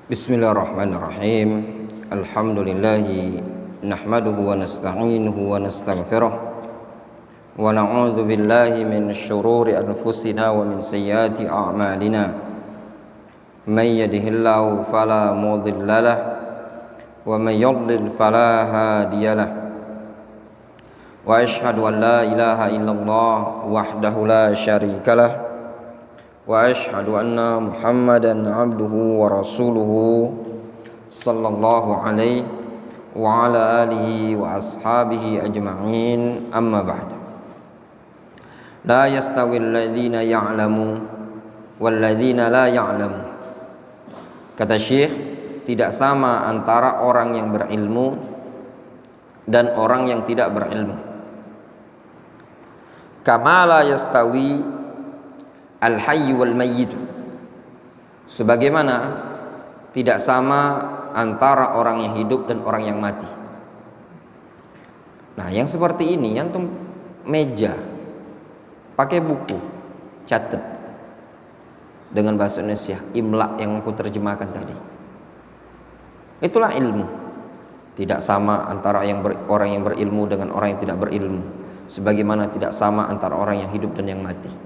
Bismillahirrahmanirrahim. Alhamdulillahi nahmaduhu wa nasta'inuhu wa nastaghfiruh wa na'udzu billahi min syururi anfusina wa min sayyiati a'malina. May yahdihillahu fala mudilla lahu wa may yudlil fala hadiya lahu. Wa asyhadu an la ilaha illallah wahdahu la syarika lahu wa asyhadu anna Muhammadan abduhu wa rasuluhu sallallahu alaihi wa ala alihi wa ashabihi ajma'in, amma ba'd. La yastawi alladhina ya'lamu wal ladzina la ya'lamu. Kata Syekh, tidak sama antara orang yang berilmu dan orang yang tidak berilmu. Kama la yastawi al-hayy wal mayyit, sebagaimana tidak sama antara orang yang hidup dan orang yang mati. Nah, yang seperti ini antum meja pakai buku, catat dengan bahasa Indonesia, imla yang aku terjemahkan tadi. Itulah ilmu. Tidak sama antara orang yang berilmu dengan orang yang tidak berilmu, sebagaimana tidak sama antara orang yang hidup dan yang mati.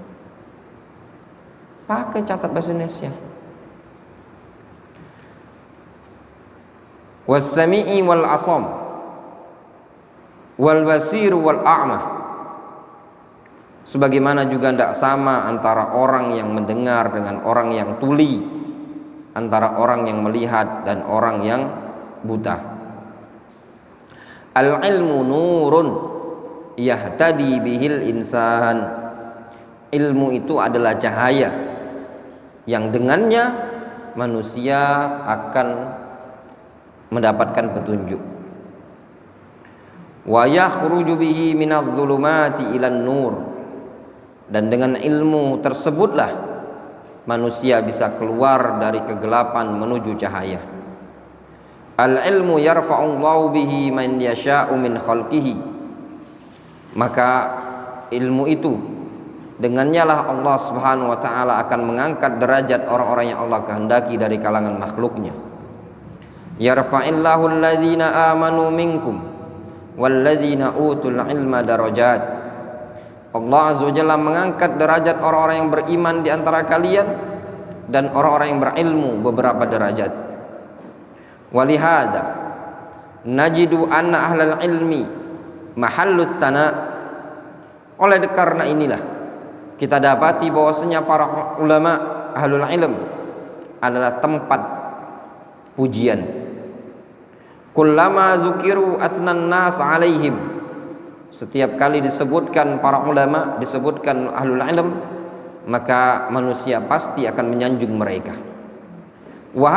Pakai catat bahasa Indonesia. Was-sami'i wal asam wal basir wal a'ma. Sebagaimana juga tidak sama antara orang yang mendengar dengan orang yang tuli, antara orang yang melihat dan orang yang buta. Al-ilmu nurun yahtadi bihil insan. Ilmu itu adalah cahaya yang dengannya manusia akan mendapatkan petunjuk. Wa yakhruju bihi minadh-dhulumati ilan nur. Dan dengan ilmu tersebutlah manusia bisa keluar dari kegelapan menuju cahaya. Al-ilmu yarfa'ullahu bihi man yasha'u min khalqihi. Maka ilmu itu, dengannya lah Allah Subhanahu wa taala akan mengangkat derajat orang-orang yang Allah kehendaki dari kalangan makhluknya. Yarfa'illahu alladhina amanu minkum walladzina utul ilma darajat. Allah Azza wa Jalla mengangkat derajat orang-orang yang beriman di antara kalian dan orang-orang yang berilmu beberapa derajat. Walihada najidu anna ahlal ilmi mahallus sana. Oleh karena inilah kita dapati bahwasanya para ulama ahlul ilm adalah tempat pujian. Kullama zukiru asnan nas alaihim. Setiap kali disebutkan para ulama, disebutkan ahlul ilm, maka manusia pasti akan menyanjung mereka. Wa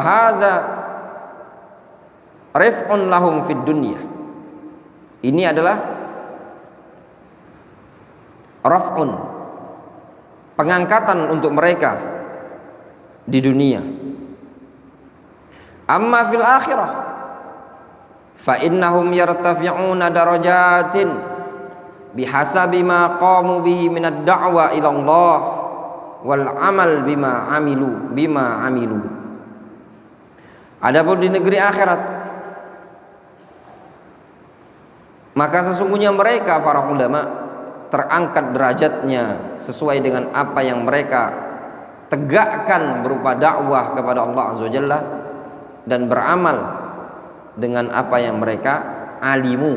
hadza rif'un lahum fid dunya. Ini adalah raf'un, pengangkatan untuk mereka di dunia. Amma fil akhirah fa innahum yartafi'una darajatin bihasabi ma qamu bihi minad da'wa ila Allah wal amal bima amilu. Adapun di negeri akhirat, maka sesungguhnya mereka para ulama terangkat derajatnya sesuai dengan apa yang mereka tegakkan berupa dakwah kepada Allah Azza wa Jalla dan beramal dengan apa yang mereka alimu,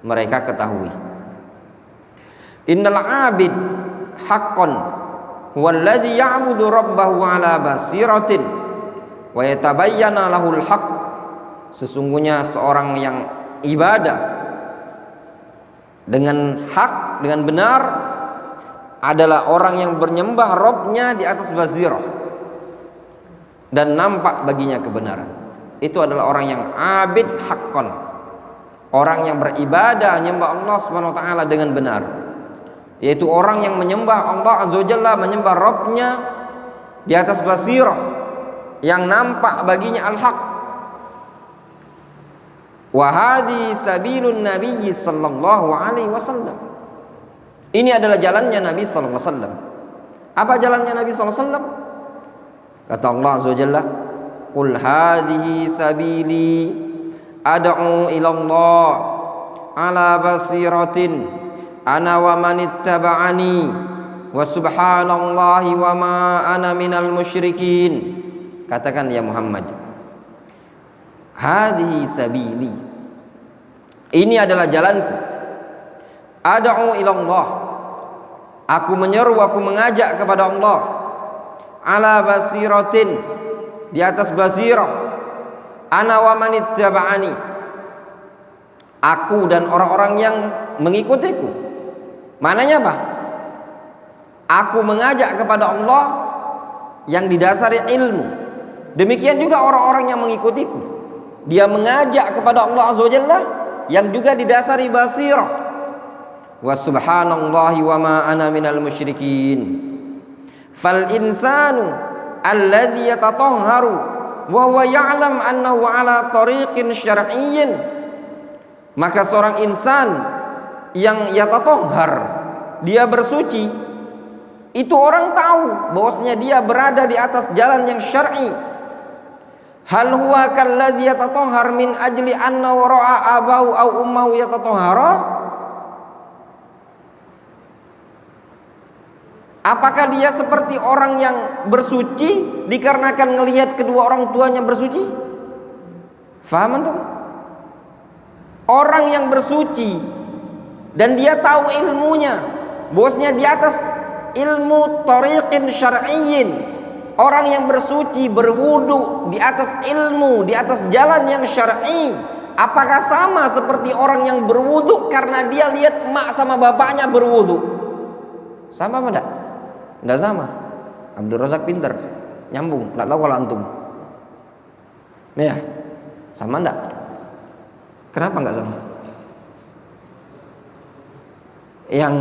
mereka ketahui. Innal 'abid haqqan huwallazi ya'budu rabbahu 'ala basiratin wa yatabayyana lahul haqq. Sesungguhnya seorang yang ibadah dengan hak, dengan benar, adalah orang yang menyembah Rabbnya di atas basirah dan nampak baginya kebenaran. Itu adalah orang yang abid haqqan, orang yang beribadah menyembah Allah Subhanahu wa taala dengan benar, yaitu orang yang menyembah Allah Azza wa Jalla, menyembah Rabbnya di atas basirah yang nampak baginya al-haq. Wa hadhi sabilun nabiyyi sallallahu alaihi wasallam. Ini adalah jalannya Nabi sallallahu alaihi wasallam. Apa jalannya Nabi sallallahu alaihi wasallam? Kata Allah azza wa jalla, "Qul hadhihi sabili ad'u ila Allah ala basiratin ana wa man ittaba'ani wa subhanallahi wa ma ana minal musyrikin." Katakan ya Muhammad, hadhihi sabili, ini adalah jalanku. Ad'u ila Allah, aku menyeru, aku mengajak kepada Allah. Ala basiratin, di atas basirah. Ana wa man ittaba'ani, aku dan orang-orang yang mengikutiku. Mananya apa? Aku mengajak kepada Allah yang didasari ilmu. Demikian juga orang-orang yang mengikutiku, dia mengajak kepada Allah azza wa jalla yang juga didasari basirah. Wa subhanallahi wa ma ana minal musyrikin. Fal insanu alladhi yatatahharu wa huwa ya'lam annahu ala tariqin syar'iyyin, maka seorang insan yang yatatahhar, dia bersuci, itu orang tahu bahwasanya dia berada di atas jalan yang syar'i. Hal huwa kalladzi yatatahhar min ajli anna wara'a abahu aw ummuhu yatatahhara? Apakah dia seperti orang yang bersuci dikarenakan melihat kedua orang tuanya bersuci? Faham antum? Orang yang bersuci dan dia tahu ilmunya, bosnya di atas ilmu tariqin syar'iyyin. Orang yang bersuci, berwudu di atas ilmu, di atas jalan yang syar'i, apakah sama seperti orang yang berwudu karena dia lihat mak sama bapaknya berwudu? Sama apa enggak? Enggak sama. Abdul Razak pinter, nyambung. Enggak tahu kalau antum. Nih ya, sama enggak? Kenapa enggak sama? Yang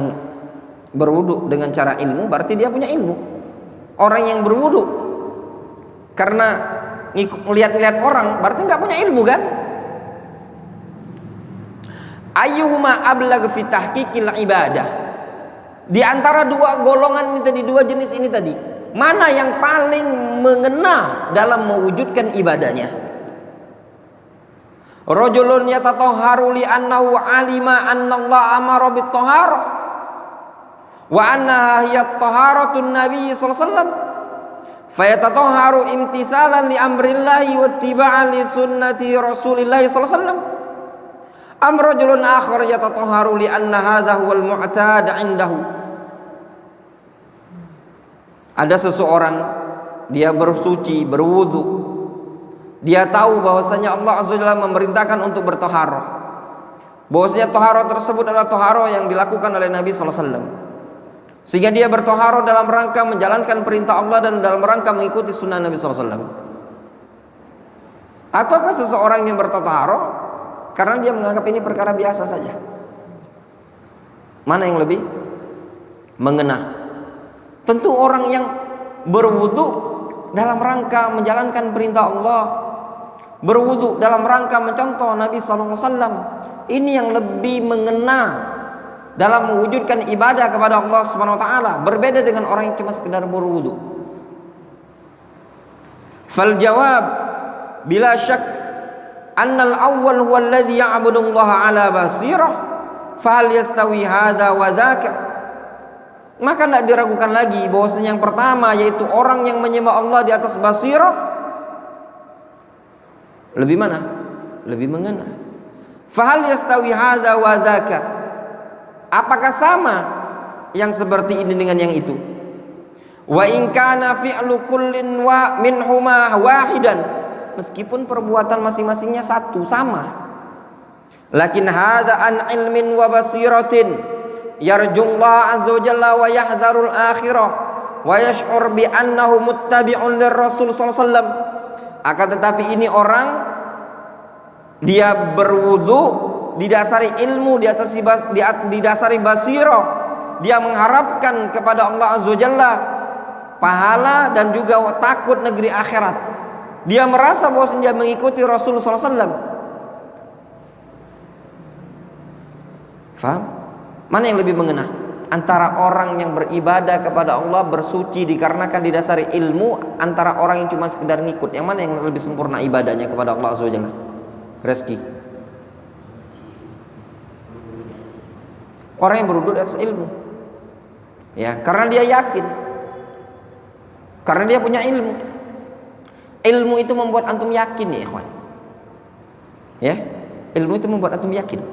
berwudu dengan cara ilmu berarti dia punya ilmu. Orang yang berwudu karena ngeliat-ngeliat orang berarti nggak punya ilmu kan? Ayyuhuma ablag fi tahqiqil ibadah. Di antara dua golongan ini tadi, dua jenis ini tadi, mana yang paling mengena dalam mewujudkan ibadahnya? Rajulun yatatahharu li annahu alima anna Allah amara bit taharah wa annaha hiya taharatun nabi sallallahu alaihi wasallam fayatatahharu imtithalan li amrillahi wa ittiba'an li sunnati rasulillahi sallallahu alaihi wasallam. Am rajulun akhar yatatahharu li anna hadha huwal mu'tad 'indahu. Ada seseorang dia bersuci, berwudu, dia tahu bahwasanya Allah azza wajalla memerintahkan untuk bertaharah, bahwasanya taharah tersebut adalah taharah yang dilakukan oleh Nabi sallallahu alaihi wasallam, sehingga dia bertaharah dalam rangka menjalankan perintah Allah dan dalam rangka mengikuti sunnah Nabi sallallahu alaihi wasallam. Ataukah seseorang yang bertaharah karena dia menganggap ini perkara biasa saja? Mana yang lebih mengena? Tentu orang yang berwudu dalam rangka menjalankan perintah Allah, berwudu dalam rangka mencontoh Nabi sallallahu alaihi wasallam, ini yang lebih mengena dalam mewujudkan ibadah kepada Allah Subhanahu wa taala, berbeda dengan orang yang cuma sekedar berwudu. Fal jawab bila syak annal awwal huwa alladhi ya'budu Allah ala basirah fa hal yastawi hadza wa dzaka. Maka tidak diragukan lagi bahwasanya yang pertama yaitu orang yang menyembah Allah di atas basirah lebih mana? Lebih mengena. Fa hal yastawi hadza wa dzaka. Apakah sama yang seperti ini dengan yang itu? Wa in kana fi'lu kullin wa minhuma wahidan, meskipun perbuatan masing-masingnya satu sama. Lakin hadza an ilmin wa basiratin yarjullah azza wa jalla wa yahdharul akhirah wa yash'ur bi annahu muttabi'un lirrasul sallallahu alaihi wasallam. Akan tetapi ini orang dia berwudu didasari ilmu, didasari basirah, dia mengharapkan kepada Allah azza wa jalla pahala dan juga takut negeri akhirat. Dia merasa bahwa dia mengikuti Rasul sallallahu alaihi wasallam. Faham? Mana yang lebih mengena? antara orang yang beribadah kepada Allah, bersuci dikarenakan didasari ilmu, antara orang yang cuma sekedar ngikut, yang mana yang lebih sempurna ibadahnya kepada Allah Azza wa Jalla? Rezeki. Orang yang berwudu di atas ilmu, ya, karena dia yakin, karena dia punya ilmu. Ilmu itu membuat antum yakin, ya ikhwan. Ya, ilmu itu membuat antum yakin.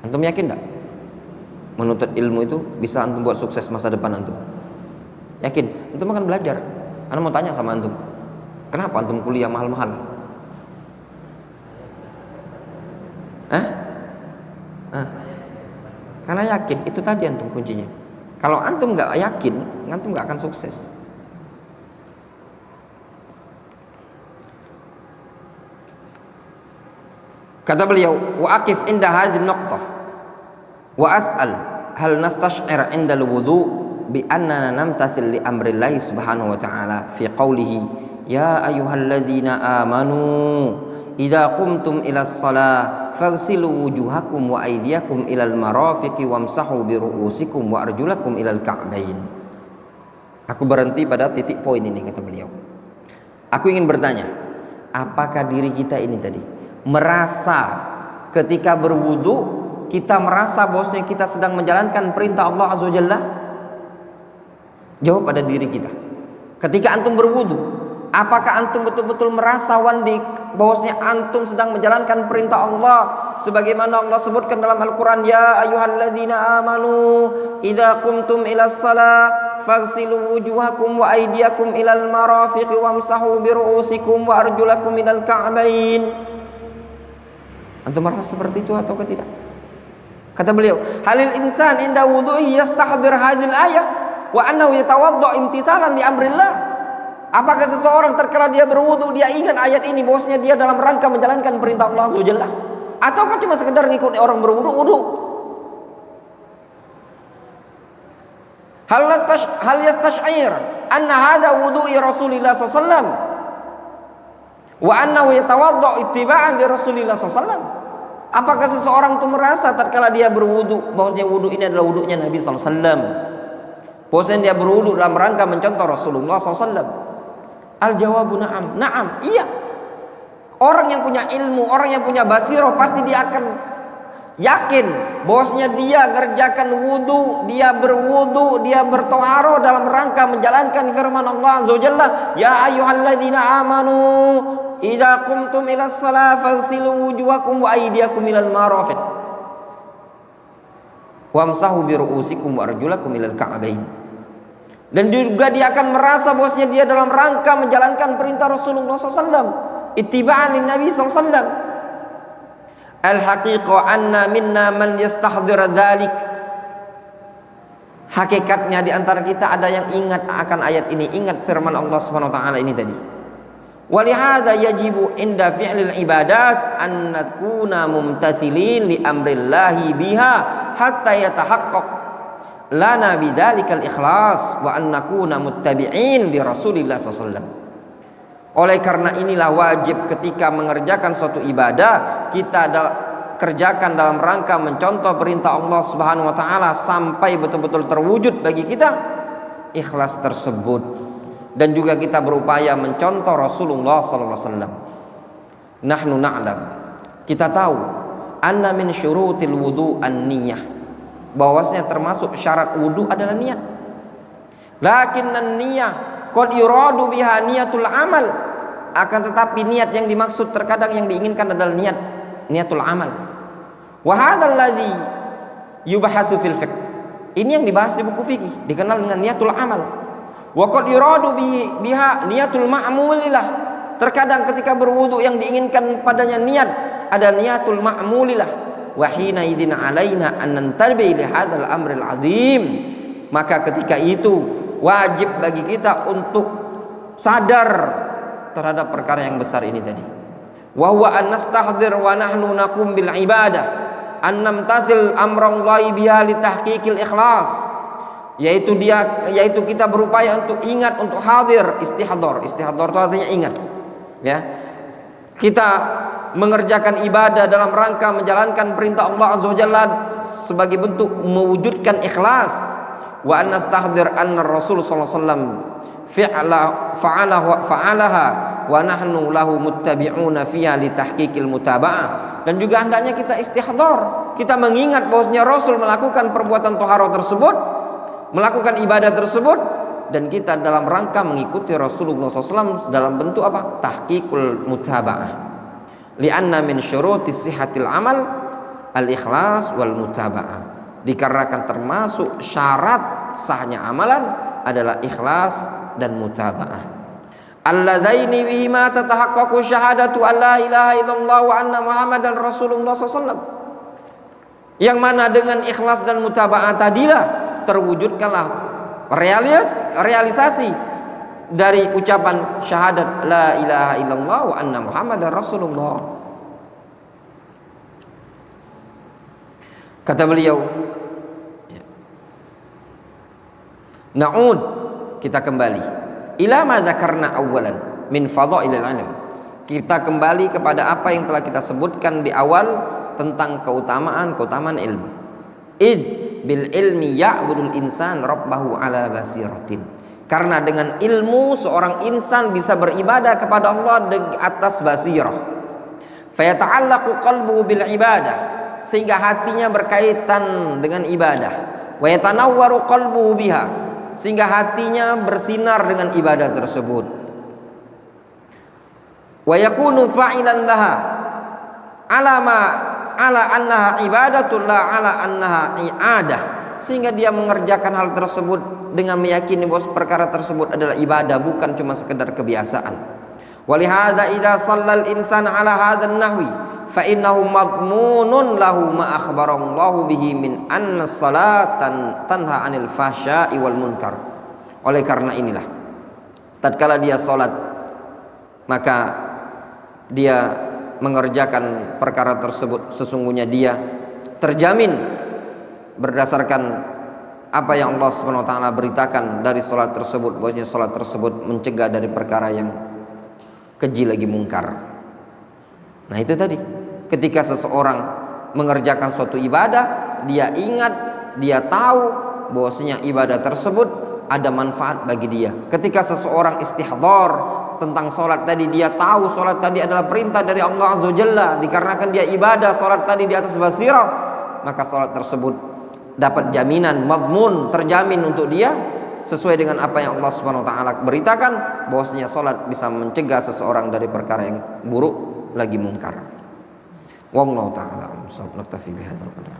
Antum yakin enggak? Menuntut ilmu itu bisa antum buat sukses masa depan antum. Yakin? Antum akan belajar. Ana mau tanya sama antum, kenapa antum kuliah mahal-mahal? Karena yakin. Itu tadi antum kuncinya. Kalau antum nggak yakin, antum nggak akan sukses. Kata beliau, wa aqif inda hadhihi nuqtah wa as'al hal nastash'ir 'inda al-wudu bi annana namtathil li amrillahi subhanahu wa ta'ala fi qawlihi ya ayyuhalladzina amanu idza qumtum ilas shalah faghsilu wujuhakum wa aydiyakum ilal marafiqi wamsahu bi ru'usikum wa arjulakum ilal ka'bain. Aku berhenti pada titik poin ini, kata beliau. Aku ingin bertanya, apakah diri kita ini tadi merasa ketika berwudu kita merasa bahwasanya kita sedang menjalankan perintah Allah Azza wa Jalla? Jawab pada diri kita. Ketika antum berwudu, apakah antum betul-betul merasa wandi bahwasanya antum sedang menjalankan perintah Allah sebagaimana Allah sebutkan dalam Al-Qur'an, ya ayyuhalladzina amanu idza qumtum ilas shalah faghsilu wujuhakum wa aydiyakum ilal marafiqi wamsahu bi ru'usikum wa arjulakum minal ka'bain. Antum merasa seperti itu atau tidak? Kata beliau, halil insan inda wudu'i yastahdir hadhil ayah wa annahu yatawadda imtithalan li amrillah. Apakah seseorang terkala dia berwudu dia ingat ayat ini bahwasanya dia dalam rangka menjalankan perintah Allah Azza wa Jalla, ataukah cuma sekedar ngikut orang berwudu? Hal yastash'ir anna hadha wudu'i Rasulillah sallallahu alaihi wasallam wa annahu yatawadda ittiba'an li Rasulillah sallallahu alaihi wasallam. Apakah seseorang itu merasa tatkala dia berwudu bahwasanya wudu ini adalah wudunya Nabi sallallahu alaihi wasallam, bahwasanya dia berwudu dalam rangka mencontoh Rasulullah sallallahu alaihi wasallam? Al-jawabu na'am. Na'am, iya. Orang yang punya ilmu, orang yang punya basirah pasti dia akan yakin bahwasanya dia ngerjakan wudu, dia berwudu, dia bertoharo dalam rangka menjalankan firman Allah Azza wa Jalla, ya ayyuhalladzina amanu idza qumtum ilas shalah faghsilu wujuhakum wa aydiyakum ilal marafiq wamsahu bi ru'usikum wa arjulakum ilal ka'bain. Dan juga dia akan merasa bahwasanya dia dalam rangka menjalankan perintah Rasulullah SAW, ittiba'an lin Nabi SAW. Al-haqiqa anna minna man yastahdir dzalik. Hakikatnya di antara kita ada yang ingat akan ayat ini, ingat firman Allah Subhanahu wa taala ini tadi. Walihada yajibu inda fi'lil ibadat an nakuna mumtathilin li amrillahi biha hatta yatahaqqaq lana bidzalikal ikhlas wa an nakuna muttabi'in li Rasulillah sallallahu alaihi wasallam. Oleh karena inilah wajib ketika mengerjakan suatu ibadah kita kerjakan dalam rangka mencontoh perintah Allah Subhanahu wa taala sampai betul-betul terwujud bagi kita ikhlas tersebut. Dan juga kita berupaya mencontoh Rasulullah sallallahu alaihi wasallam. Nahnu na'lam, kita tahu anna min syurutil wudu an-niyah, bahwasanya termasuk syarat wudu adalah niat. Lakinnan niyah qad yuradu biha niyatul amal, akan tetapi niat yang dimaksud terkadang yang diinginkan adalah niatul amal. Wa hadzal ladzi yubahatsu fil fiqh, ini yang dibahas di buku fikih dikenal dengan niatul amal. Wa qad yuradu biha niyatul ma'mulilah, terkadang ketika berwudu yang diinginkan padanya niat ada niatul ma'mulilah. Wa hina idzin alaina an nantabi li hadzal amril azim, maka ketika itu wajib bagi kita untuk sadar terhadap perkara yang besar ini tadi. Wa huwa an nastahdzir wa nahnu naqum bil ibadah an namtasil amrallahi biha li tahqiqil ikhlas, yaitu kita berupaya untuk ingat, untuk hadir, istihdar itu artinya ingat, ya. Kita mengerjakan ibadah dalam rangka menjalankan perintah Allah Azza wa Jalla sebagai bentuk mewujudkan ikhlas. Wa an nastahdir anna Rasul sallallahu alaihi wasallam fa'alaha wa nahnu lahu muttabi'una fiha li tahqiqil mutaba'ah. Dan juga hendaknya kita istihdar, kita mengingat bahwasanya Rasul melakukan perbuatan taharah tersebut, melakukan ibadah tersebut, dan kita dalam rangka mengikuti Rasulullah SAW dalam bentuk apa? Tahqiqul mutaba'ah. Li'anna min syurutis sihhatil amal al-ikhlas wal mutaba'ah. Dikarenakan termasuk syarat sahnya amalan adalah ikhlas dan mutaba'ah. Alladzaini bihima tatahaqqaqu syahadatu alla ilaha illallah wa anna muhammadan rasulullah SAW. Yang mana dengan ikhlas dan mutaba'ah tadilah terwujudkanlah realisasi dari ucapan syahadat la ilaha illallah wa anna muhammadar rasulullah. Kata beliau, na'ud, kita kembali ila ma dzakarna awwalan min fadhailil ilm. Kita kembali kepada apa yang telah kita sebutkan di awal tentang keutamaan ilmu. Id bil ilmi ya'budul insan rabbahu ala basiratin. Karena dengan ilmu seorang insan bisa beribadah kepada Allah di atas basirah. Fayata'allaqu qalbuhu bil ibadah, sehingga hatinya berkaitan dengan ibadah. Wa yatanawwaru qalbuhu biha, sehingga hatinya bersinar dengan ibadah tersebut. Wa yakunu fa'ilan laha ala annaha ibadatul la ala annaha i'adah, sehingga dia mengerjakan hal tersebut dengan meyakini bahwa perkara tersebut adalah ibadah, bukan cuma sekedar kebiasaan. Walihada idza shallal insana ala hadzal nahwi fa innahu madmunun lahu ma akhbarallahu bihi min anna salatan tanha 'anil fahsya'i wal munkar. Oleh karena inilah tatkala dia salat, maka dia mengerjakan perkara tersebut, sesungguhnya dia terjamin berdasarkan apa yang Allah Subhanahu wa taala beritakan dari salat tersebut, bahwasanya salat tersebut mencegah dari perkara yang keji lagi mungkar. Nah, itu tadi, ketika seseorang mengerjakan suatu ibadah, dia ingat, dia tahu bahwasanya ibadah tersebut ada manfaat bagi dia. Ketika seseorang istihdar tentang sholat tadi, dia tahu sholat tadi adalah perintah dari Allah Azza wa Jalla, dikarenakan dia ibadah sholat tadi di atas basirah, maka sholat tersebut dapat jaminan, madmun, terjamin untuk dia sesuai dengan apa yang Allah Subhanahu wa taala beritakan, bahwasanya sholat bisa mencegah seseorang dari perkara yang buruk lagi mungkar. Wallahu taala a'lam. Naktafi bihadzal qadar.